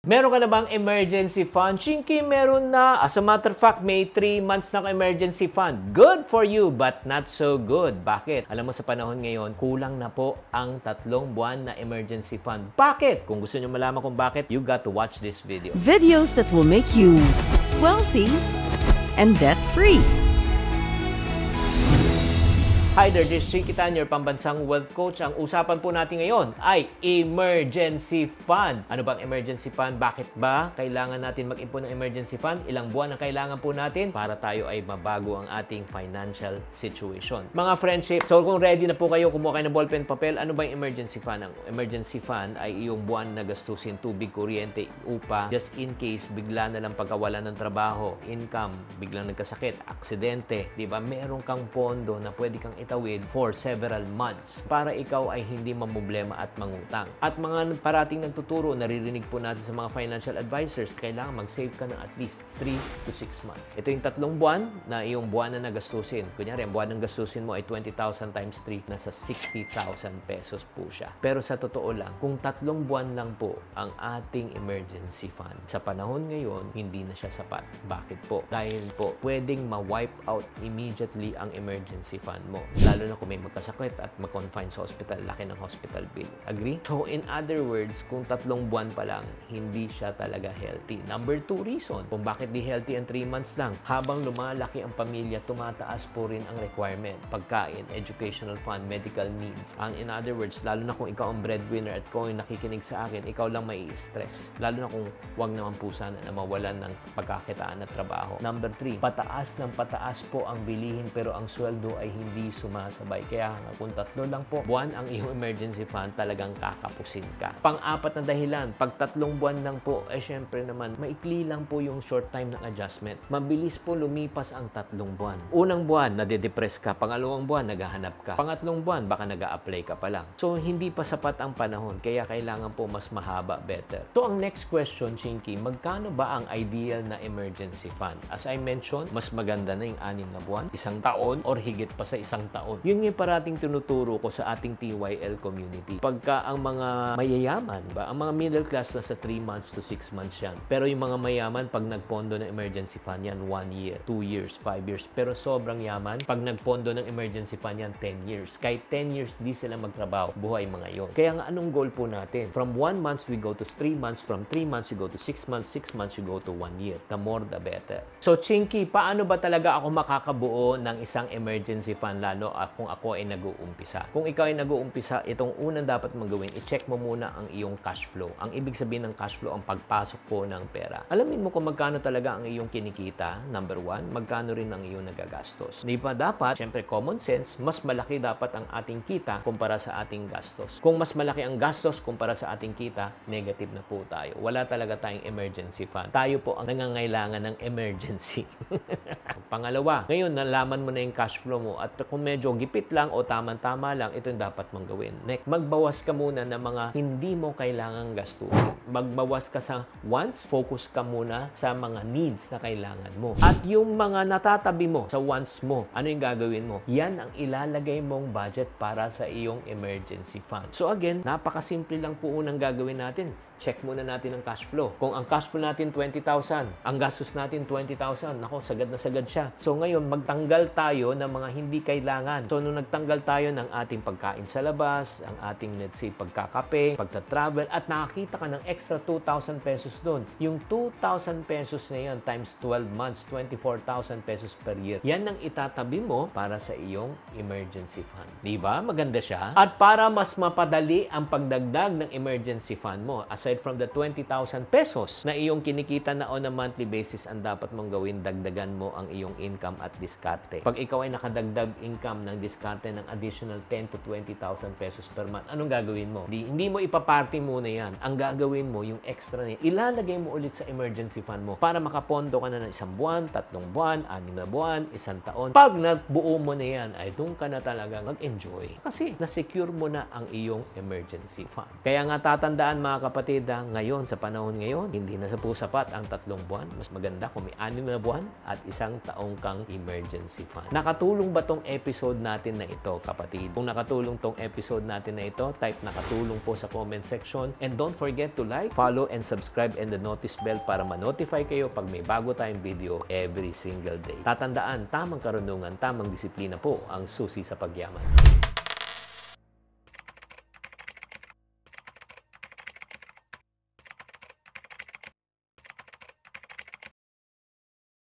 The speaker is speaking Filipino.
Meron ka na bang emergency fund? Chinky, meron na. As a matter of fact, may 3 months na emergency fund. Good for you, but not so good. Bakit? Alam mo, sa panahon ngayon, kulang na po ang 3 buwan na emergency fund. Bakit? Kung gusto nyo malaman kung bakit, you got to watch this video. Videos that will make you wealthy and debt-free. Hi there, this is Chinky Tan, your pambansang wealth coach. Ang usapan po natin ngayon ay emergency fund. Ano bang emergency fund? Bakit ba kailangan natin mag-ipon ng emergency fund? Ilang buwan ang kailangan po natin para tayo ay mabago ang ating financial situation. Mga friendship, so kung ready na po kayo, kumuha kayo ng ballpen, papel, ano ba yung emergency fund? Ang emergency fund ay iyong buwan na gastusin, tubig, kuryente, upa, just in case bigla na lang pagkawalan ng trabaho, income, biglang nagkasakit, aksidente, di ba? Meron kang pondo na pwede kang itawid for several months para ikaw ay hindi mamblema at mangutang. At mga parating nagtuturo, naririnig po natin sa mga financial advisors, kailangan mag-save ka ng at least 3 to 6 months. Ito yung 3 buwan na iyong buwan na nagastusin. Kunyari, ang buwan ng gastusin mo ay 20,000 times 3, nasa 60,000 pesos po siya. Pero sa totoo lang, kung 3 buwan lang po ang ating emergency fund, sa panahon ngayon, hindi na siya sapat. Bakit po? Dahil po, pwedeng ma-wipe out immediately ang emergency fund mo. Lalo na kung may magkasakit at mag-confine sa hospital, laki ng hospital bill. Agree? So, in other words, kung 3 buwan pa lang, hindi siya talaga healthy. Number 2 reason, kung bakit di healthy ang 3 months lang, habang lumalaki ang pamilya, tumataas po rin ang requirement. Pagkain, educational fund, medical needs. In other words, lalo na kung ikaw ang breadwinner at kung nakikinig sa akin, ikaw lang may stress. Lalo na kung wag naman po sana na mawalan ng pagkakitaan at trabaho. Number 3, pataas ng pataas po ang bilihin pero ang sweldo ay hindi sumasabay. Kaya kung 3 lang po buwan ang iyong emergency fund, talagang kakapusin ka. Pang-apat na dahilan, pag 3 buwan lang po, syempre naman, maikli lang po yung short time ng adjustment. Mabilis po lumipas ang 3 buwan. Unang buwan, nade-depress ka. Pangalawang buwan, naghahanap ka. Pangatlong buwan, baka nag-a-apply ka pa lang. So, hindi pa sapat ang panahon. Kaya kailangan po mas mahaba, better. So, ang next question, Chinky, magkano ba ang ideal na emergency fund? As I mentioned, mas maganda na yung 6 na buwan, 1 taon, or higit pa sa 1 taon. Yun yung parating tinuturo ko sa ating TYL community. Pagka ang mga mayayaman, ang mga middle class na sa 3 months to 6 months yan. Pero yung mga mayaman, pag nagpondo ng emergency fund yan, 1 year, 2 years, 5 years. Pero sobrang yaman, pag nagpondo ng emergency fund yan, 10 years. Kahit 10 years, di sila magtrabaho. Buhay mga yon. Kaya nga, anong goal po natin? From 1 month, we go to 3 months. From 3 months, you go to 6 months. 6 months, you go to 1 year. The more, the better. So, Chinky, paano ba talaga ako makakabuo ng isang emergency fund, lalo kung ako ay nag-uumpisa? Kung ikaw ay nag-uumpisa, itong unang dapat mong gawin, i-check mo muna ang iyong cash flow. Ang ibig sabihin ng cash flow, ang pagpasok po ng pera. Alamin mo kung magkano talaga ang iyong kinikita, number 1, magkano rin ang iyong nagagastos. Di ba dapat, syempre common sense, mas malaki dapat ang ating kita kumpara sa ating gastos. Kung mas malaki ang gastos kumpara sa ating kita, negative na po tayo. Wala talaga tayong emergency fund. Tayo po ang nangangailangan ng emergency. Pangalawa, ngayon nalaman mo na yung cash flow mo at kung medyo gipit lang o tama-tama lang, ito yung dapat mong gawin. Next, magbawas ka muna ng mga hindi mo kailangang gastusin. Magbawas ka sa wants, focus ka muna sa mga needs na kailangan mo. At yung mga natatabi mo sa wants mo, ano yung gagawin mo? Yan ang ilalagay mong budget para sa iyong emergency fund. So again, napakasimple lang po unang gagawin natin. Check muna natin ang cash flow. Kung ang cash flow natin 20,000, ang gastos natin 20,000, nako, sagad na sagad siya. So ngayon, magtanggal tayo ng mga hindi kailangan. So nung nagtanggal tayo ng ating pagkain sa labas, ang ating, let's say, pagkakape, pagta-travel, at nakakita ka ng extra 2,000 pesos doon. Yung 2,000 pesos na yan times 12 months, 24,000 pesos per year. Yan ang itatabi mo para sa iyong emergency fund. Diba? Maganda siya. At para mas mapadali ang pagdagdag ng emergency fund mo, aside from the 20,000 pesos na iyong kinikita na on a monthly basis, ang dapat mong gawin, dagdagan mo ang iyong income at diskarte. Pag ikaw ay nakadagdag income ng diskarte ng additional 10 to 20,000 pesos per month, anong gagawin mo? Hindi mo ipaparty muna yan. Ang gagawin mo, yung extra niya, ilalagay mo ulit sa emergency fund mo para makapondo ka na ng 1 buwan, 3 buwan, 6 na buwan, 1 taon. Pag nagbuo mo na yan, ay doon ka na talaga mag-enjoy. Kasi na-secure mo na ang iyong emergency fund. Kaya nga tatandaan, mga kapatid, ngayon, sa panahon ngayon, hindi na po sapat ang 3 buwan. Mas maganda kung may 6 na buwan at 1 taong kang emergency fund. Nakatulong ba tong episode episode natin na ito, kapatid. Kung nakatulong tong episode natin na ito, type nakatulong po sa comment section. And don't forget to like, follow, and subscribe and the notice bell para ma-notify kayo pag may bago tayong video every single day. Tatandaan, tamang karunungan, tamang disiplina po ang susi sa pagyaman.